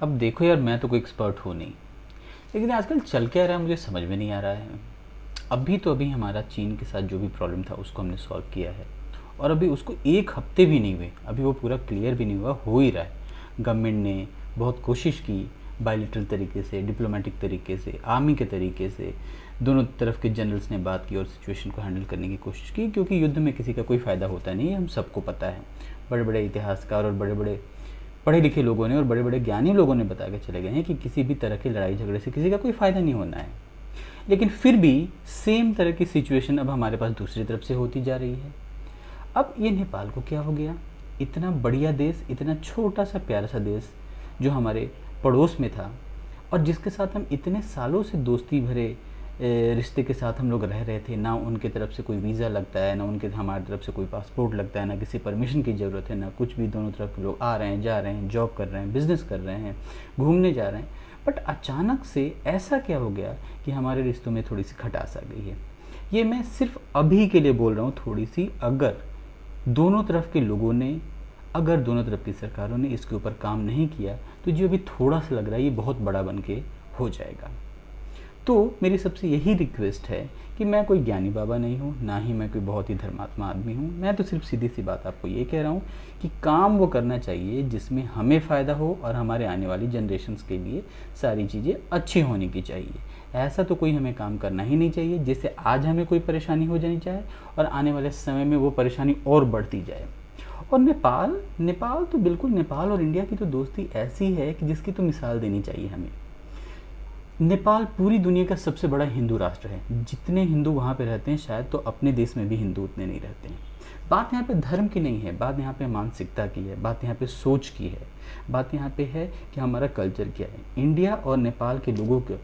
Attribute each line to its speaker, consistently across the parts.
Speaker 1: अब देखो यार, मैं तो कोई एक्सपर्ट हूँ नहीं, लेकिन आजकल चल क्या रहा है मुझे समझ में नहीं आ रहा है। अभी हमारा चीन के साथ जो भी प्रॉब्लम था उसको हमने सॉल्व किया है, और अभी उसको एक हफ्ते भी नहीं हुए, अभी वो पूरा क्लियर भी नहीं हुआ, हो ही रहा है। गवर्नमेंट ने बहुत कोशिश की, बायलिटरल तरीके से, डिप्लोमेटिक तरीके से, आर्मी के तरीके से, दोनों तरफ के जनरल्स ने बात की और सिचुएशन को हैंडल करने की कोशिश की, क्योंकि युद्ध में किसी का कोई फ़ायदा होता नहीं है, हम सबको पता है। बड़े बड़े इतिहासकार और बड़े बड़े पढ़े लिखे लोगों ने और बड़े बड़े ज्ञानी लोगों ने बता के चले गए हैं कि किसी भी तरह की लड़ाई झगड़े से किसी का कोई फ़ायदा नहीं होना है। लेकिन फिर भी सेम तरह की सिचुएशन अब हमारे पास दूसरी तरफ से होती जा रही है। अब ये नेपाल को क्या हो गया? इतना बढ़िया देश, इतना छोटा सा प्यारा सा देश जो हमारे पड़ोस में था, और जिसके साथ हम इतने सालों से दोस्ती भरे रिश्ते के साथ हम लोग रह रहे थे। ना उनके तरफ से कोई वीज़ा लगता है, ना उनके हमारी तरफ से कोई पासपोर्ट लगता है, ना किसी परमिशन की ज़रूरत है, ना कुछ भी। दोनों तरफ के लोग आ रहे हैं, जा रहे हैं, जॉब कर रहे हैं, बिज़नेस कर रहे हैं, घूमने जा रहे हैं। बट अचानक से ऐसा क्या हो गया कि हमारे रिश्तों में थोड़ी सी खटास आ गई है? ये मैं सिर्फ अभी के लिए बोल रहा हूँ थोड़ी सी। अगर दोनों तरफ के लोगों ने, अगर दोनों तरफ की सरकारों ने इसके ऊपर काम नहीं किया, तो जो अभी थोड़ा सा लग रहा है ये बहुत बड़ा बन के हो जाएगा। तो मेरी सबसे यही रिक्वेस्ट है कि मैं कोई ज्ञानी बाबा नहीं हूँ, ना ही मैं कोई बहुत ही धर्मात्मा आदमी हूँ। मैं तो सिर्फ सीधी सी बात आपको ये कह रहा हूँ कि काम वो करना चाहिए जिसमें हमें फ़ायदा हो और हमारे आने वाली जनरेशन्स के लिए सारी चीज़ें अच्छी होने की चाहिए। ऐसा तो कोई हमें काम करना ही नहीं चाहिए जिससे आज हमें कोई परेशानी हो जानी चाहिए और आने वाले समय में वो परेशानी और बढ़ती जाए। और नेपाल नेपाल तो बिल्कुल, नेपाल और इंडिया की तो दोस्ती ऐसी है कि जिसकी तो मिसाल देनी चाहिए हमें। नेपाल पूरी दुनिया का सबसे बड़ा हिंदू राष्ट्र है। जितने हिंदू वहाँ पे रहते हैं शायद तो अपने देश में भी हिंदू उतने नहीं रहते हैं। बात यहाँ पे धर्म की नहीं है, बात यहाँ पे मानसिकता की है, बात यहाँ पे सोच की है, बात यहाँ पे है कि हमारा कल्चर क्या है। इंडिया और नेपाल के लोगों के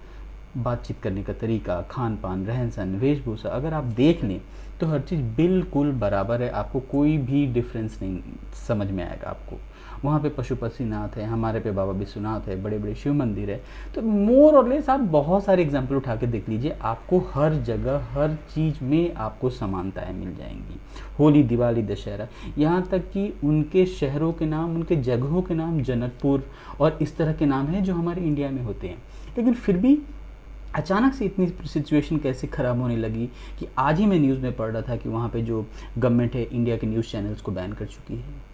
Speaker 1: बातचीत करने का तरीका, खान पान, रहन सहन, वेशभूषा, अगर आप देख लें तो हर चीज़ बिल्कुल बराबर है। आपको कोई भी डिफरेंस नहीं समझ में आएगा आपको। वहाँ पे पशुपतिनाथ है, हमारे पे बाबा विश्वनाथ है, बड़े बड़े शिव मंदिर है। तो मोर और लेस आप बहुत सारे एग्जाम्पल उठा के देख लीजिए, आपको हर जगह हर चीज़ में आपको समानताएं मिल जाएंगी। होली, दिवाली, दशहरा, यहाँ तक कि उनके शहरों के नाम, उनके जगहों के नाम जनकपुर और इस तरह के नाम हैं जो हमारे इंडिया में होते हैं। लेकिन फिर भी अचानक से इतनी सिचुएशन कैसे ख़राब होने लगी कि आज ही मैं न्यूज़ में पढ़ रहा था कि वहाँ पे जो गवर्नमेंट है इंडिया के न्यूज़ चैनल्स को बैन कर चुकी है।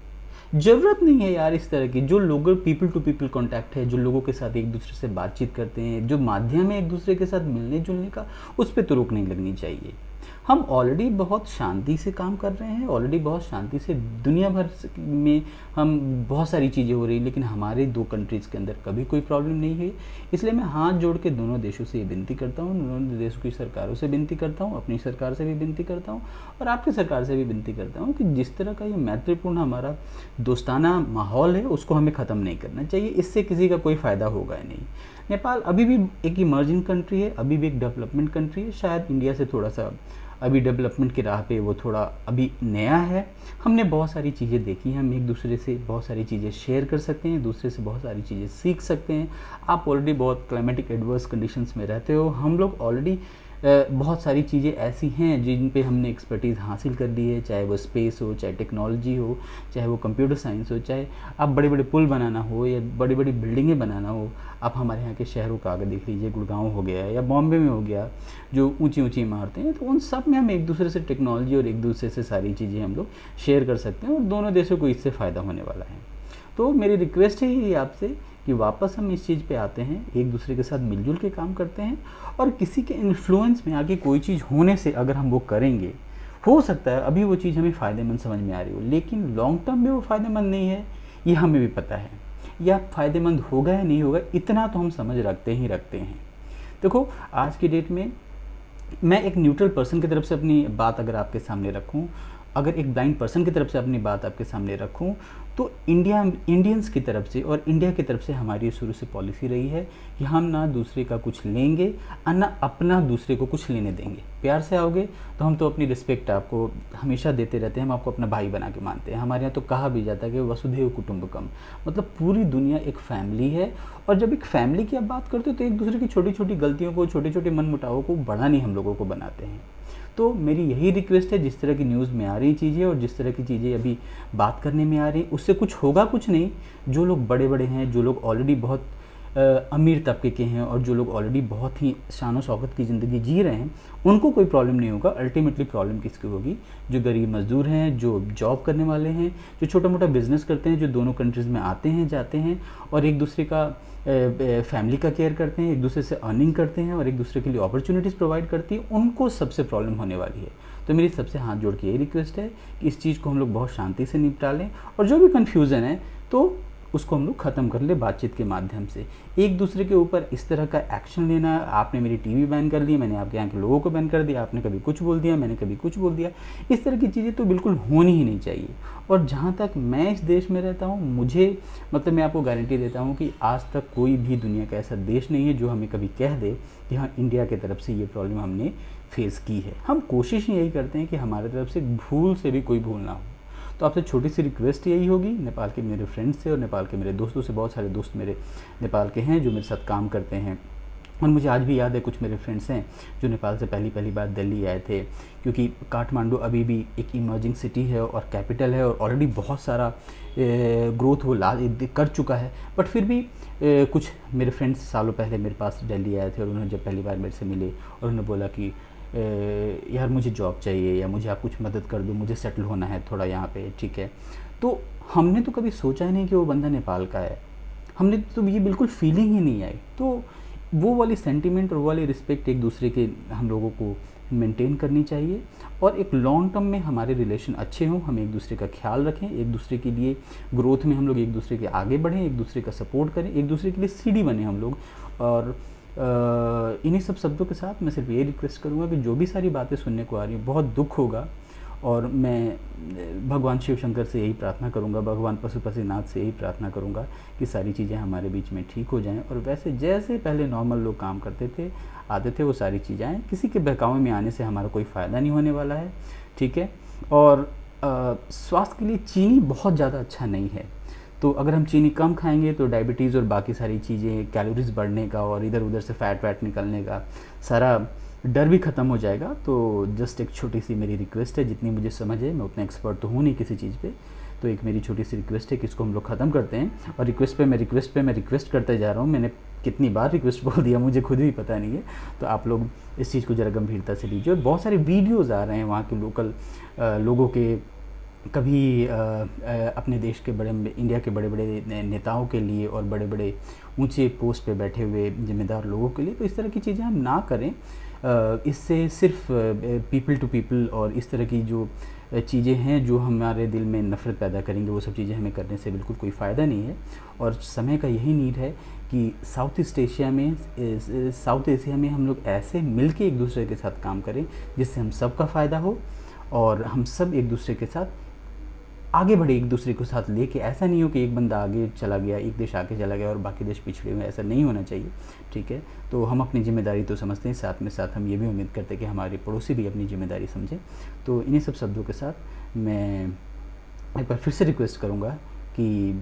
Speaker 1: ज़रूरत नहीं है यार इस तरह की। जो लोग पीपल टू पीपल कांटेक्ट है, जो लोगों के साथ एक दूसरे से बातचीत करते हैं, जो माध्यम है एक दूसरे के साथ मिलने जुलने का, उस पर तो रोक नहीं लगनी चाहिए। हम ऑलरेडी बहुत शांति से काम कर रहे हैं, ऑलरेडी बहुत शांति से दुनिया भर में हम बहुत सारी चीज़ें हो रही, लेकिन हमारे दो कंट्रीज़ के अंदर कभी कोई प्रॉब्लम नहीं हुई। इसलिए मैं हाथ जोड़ के दोनों देशों से ये विनती करता हूँ, दोनों देशों की सरकारों से विनती करता हूँ, अपनी सरकार से भी विनती करता हूँ और आपकी सरकार से भी विनती करता हूँ कि जिस तरह का ये मैत्रीपूर्ण हमारा दोस्ताना माहौल है उसको हमें ख़त्म नहीं करना चाहिए। इससे किसी का कोई फ़ायदा होगा ही नहीं। नेपाल अभी भी एक इमर्जिंग कंट्री है, अभी भी एक डेवलपमेंट कंट्री है। शायद इंडिया से थोड़ा सा अभी डेवलपमेंट की राह पे वो थोड़ा अभी नया है। हमने बहुत सारी चीज़ें देखी हैं, हम एक दूसरे से बहुत सारी चीज़ें शेयर कर सकते हैं, दूसरे से बहुत सारी चीज़ें सीख सकते हैं। आप ऑलरेडी बहुत क्लाइमेटिक एडवर्स कंडीशंस में रहते हो, हम लोग ऑलरेडी बहुत सारी चीज़ें ऐसी हैं जिन पे हमने एक्सपर्टीज़ हासिल कर ली है, चाहे वो स्पेस हो, चाहे टेक्नोलॉजी हो, चाहे वो कंप्यूटर साइंस हो, चाहे आप बड़े बड़े पुल बनाना हो या बड़ी बड़ी बिल्डिंगें बनाना हो। आप हमारे यहाँ के शहरों का आगे देख लीजिए, गुड़गांव हो गया या बॉम्बे में हो गया, जो ऊंची ऊंची इमारतें हैं, तो उन सब में हम एक दूसरे से टेक्नोलॉजी और एक दूसरे से सारी चीज़ें हम लोग शेयर कर सकते हैं और दोनों देशों को इससे फ़ायदा होने वाला है। तो मेरी रिक्वेस्ट है ये आपसे कि वापस हम इस चीज़ पे आते हैं, एक दूसरे के साथ मिलजुल के काम करते हैं और किसी के इन्फ्लुएंस में आगे कोई चीज़ होने से अगर हम वो करेंगे, हो सकता है अभी वो चीज़ हमें फ़ायदेमंद समझ में आ रही हो, लेकिन लॉन्ग टर्म में वो फ़ायदेमंद नहीं है, ये हमें भी पता है। या फ़ायदेमंद होगा या नहीं होगा इतना तो हम समझ रखते ही रखते हैं। देखो आज की डेट में मैं एक न्यूट्रल पर्सन की तरफ से अपनी बात अगर आपके सामने रखूं, अगर एक ब्लाइंड पर्सन की तरफ से अपनी बात आपके सामने रखूं, तो इंडियंस की तरफ से और इंडिया की तरफ से हमारी शुरू से पॉलिसी रही है कि हम ना दूसरे का कुछ लेंगे और ना अपना दूसरे को कुछ लेने देंगे। प्यार से आओगे तो हम तो अपनी रिस्पेक्ट आपको हमेशा देते रहते हैं, हम आपको अपना भाई बना के मानते हैं। हमारे यहाँ तो कहा भी जाता है कि वसुधैव कुटुंबकम, मतलब पूरी दुनिया एक फैमिली है। और जब एक फैमिली की आप बात करते हो तो एक दूसरे की छोटी छोटी गलतियों को, छोटे छोटे मनमुटावों को बड़ा नहीं हम लोगों को बनाते हैं। तो मेरी यही रिक्वेस्ट है, जिस तरह की न्यूज़ में आ रही चीज़ें और जिस तरह की चीज़ें अभी बात करने में आ रही, उससे कुछ होगा कुछ नहीं। जो लोग बड़े बड़े हैं, जो लोग ऑलरेडी बहुत अमीर तबके के हैं और जो लोग ऑलरेडी बहुत ही शान शौकत की ज़िंदगी जी रहे हैं, उनको कोई प्रॉब्लम नहीं होगा। अल्टीमेटली प्रॉब्लम किसकी होगी? जो गरीब मज़दूर हैं, जो जॉब करने वाले हैं, जो छोटा मोटा बिज़नेस करते हैं, जो दोनों कंट्रीज़ में आते हैं जाते हैं और एक दूसरे का फैमिली का केयर करते हैं, एक दूसरे से अर्निंग करते हैं और एक दूसरे के लिए अपॉर्चुनिटीज़ प्रोवाइड करती है, उनको सबसे प्रॉब्लम होने वाली है। तो मेरी सबसे हाथ जोड़ के यही रिक्वेस्ट है कि इस चीज़ को हम लोग बहुत शांति से निपटा लें और जो भी कन्फ्यूज़न है तो उसको हम लोग ख़त्म कर ले बातचीत के माध्यम से। एक दूसरे के ऊपर इस तरह का एक्शन लेना, आपने मेरी टीवी बैन कर दी, मैंने आपके यहाँ के लोगों को बैन कर दिया, आपने कभी कुछ बोल दिया, मैंने कभी कुछ बोल दिया, इस तरह की चीज़ें तो बिल्कुल होनी ही नहीं चाहिए। और जहाँ तक मैं इस देश में रहता हूँ, मुझे मतलब मैं आपको गारंटी देता हूँ कि आज तक कोई भी दुनिया का ऐसा देश नहीं है जो हमें कभी कह दे कि हाँ, इंडिया की तरफ से ये प्रॉब्लम हमने फेस की है। हम कोशिश यही करते हैं कि हमारी तरफ से भूल से भी कोई भूल ना हो। तो आपसे छोटी सी रिक्वेस्ट यही होगी, नेपाल के मेरे फ्रेंड्स से और नेपाल के मेरे दोस्तों से, बहुत सारे दोस्त मेरे नेपाल के हैं जो मेरे साथ काम करते हैं और मुझे आज भी याद है कुछ मेरे फ्रेंड्स हैं जो नेपाल से पहली बार दिल्ली आए थे, क्योंकि काठमांडू अभी भी एक इमर्जिंग सिटी है और कैपिटल है और ऑलरेडी बहुत सारा ग्रोथ वो कर चुका है। बट फिर भी कुछ मेरे फ्रेंड्स सालों पहले मेरे पास दिल्ली आए थे और उन्होंने जब पहली बार मेरे से मिले और उन्होंने बोला कि यार मुझे जॉब चाहिए या मुझे आप कुछ मदद कर दो, मुझे सेटल होना है थोड़ा यहाँ पे, ठीक है। तो हमने तो कभी सोचा ही नहीं कि वो बंदा नेपाल का है, हमने तो ये बिल्कुल फीलिंग ही नहीं आई। तो वो वाली सेंटीमेंट और वो वाली रिस्पेक्ट एक दूसरे के हम लोगों को मेंटेन करनी चाहिए और एक लॉन्ग टर्म में हमारे रिलेशन अच्छे हों, हम एक दूसरे का ख्याल रखें, एक दूसरे के लिए ग्रोथ में हम लोग एक दूसरे के आगे बढ़ें, एक दूसरे का सपोर्ट करें, एक दूसरे के लिए सीढ़ी बने हम लोग। और इन्हीं सब शब्दों के साथ मैं सिर्फ ये रिक्वेस्ट करूँगा कि जो भी सारी बातें सुनने को आ रही हैं, बहुत दुख होगा और मैं भगवान शिव शंकर से यही प्रार्थना करूँगा, भगवान पशुपतिनाथ से यही प्रार्थना करूँगा कि सारी चीज़ें हमारे बीच में ठीक हो जाएं और वैसे जैसे पहले नॉर्मल लोग काम करते थे आते थे वो सारी चीज़ें आएँ। किसी के बहकावे में आने से हमारा कोई फ़ायदा नहीं होने वाला है, ठीक है। और स्वास्थ्य के लिए चीनी बहुत ज़्यादा अच्छा नहीं है, तो अगर हम चीनी कम खाएंगे तो डायबिटीज़ और बाकी सारी चीज़ें, कैलोरीज बढ़ने का और इधर उधर से फैट निकलने का सारा डर भी ख़त्म हो जाएगा। तो जस्ट एक छोटी सी मेरी रिक्वेस्ट है, जितनी मुझे समझ है, मैं उतना एक्सपर्ट तो हूँ नहीं किसी चीज़ पे, तो एक मेरी छोटी सी रिक्वेस्ट है कि इसको हम लोग ख़त्म करते हैं। और रिक्वेस्ट पे मैं रिक्वेस्ट करते जा रहा हूँ, मैंने कितनी बार रिक्वेस्ट बोल दिया मुझे खुद भी पता नहीं है। तो आप लोग इस चीज़ को ज़रा गंभीरता से लीजिए। और बहुत सारे वीडियोज़ आ रहे हैं वहाँ के लोकल लोगों के, कभी अपने देश के इंडिया के बड़े बड़े नेताओं के लिए और बड़े बड़े ऊंचे पोस्ट पे बैठे हुए जिम्मेदार लोगों के लिए। तो इस तरह की चीज़ें हम ना करें, इससे सिर्फ पीपल टू पीपल और इस तरह की जो चीज़ें हैं जो हमारे दिल में नफ़रत पैदा करेंगे, वो सब चीज़ें हमें करने से बिल्कुल कोई फ़ायदा नहीं है। और समय का यही नीड है कि साउथ एशिया में हम लोग ऐसे मिल के एक दूसरे के साथ काम करें जिससे हम सबका फ़ायदा हो और हम सब एक दूसरे के साथ आगे बढ़े, एक दूसरे को साथ लेके। ऐसा नहीं हो कि एक बंदा आगे चला गया, एक देश आगे चला गया और बाकी देश पिछड़े हुए, ऐसा नहीं होना चाहिए, ठीक है। तो हम अपनी जिम्मेदारी तो समझते हैं, साथ में साथ हम ये भी उम्मीद करते हैं कि हमारे पड़ोसी भी अपनी जिम्मेदारी समझें। तो इन्हीं सब शब्दों के साथ मैं एक बार फिर से रिक्वेस्ट करूँगा कि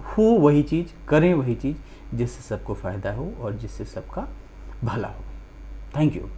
Speaker 1: हो वही चीज़, करें वही चीज़ जिससे सबको फ़ायदा हो और जिससे सबका भला हो। Thank you.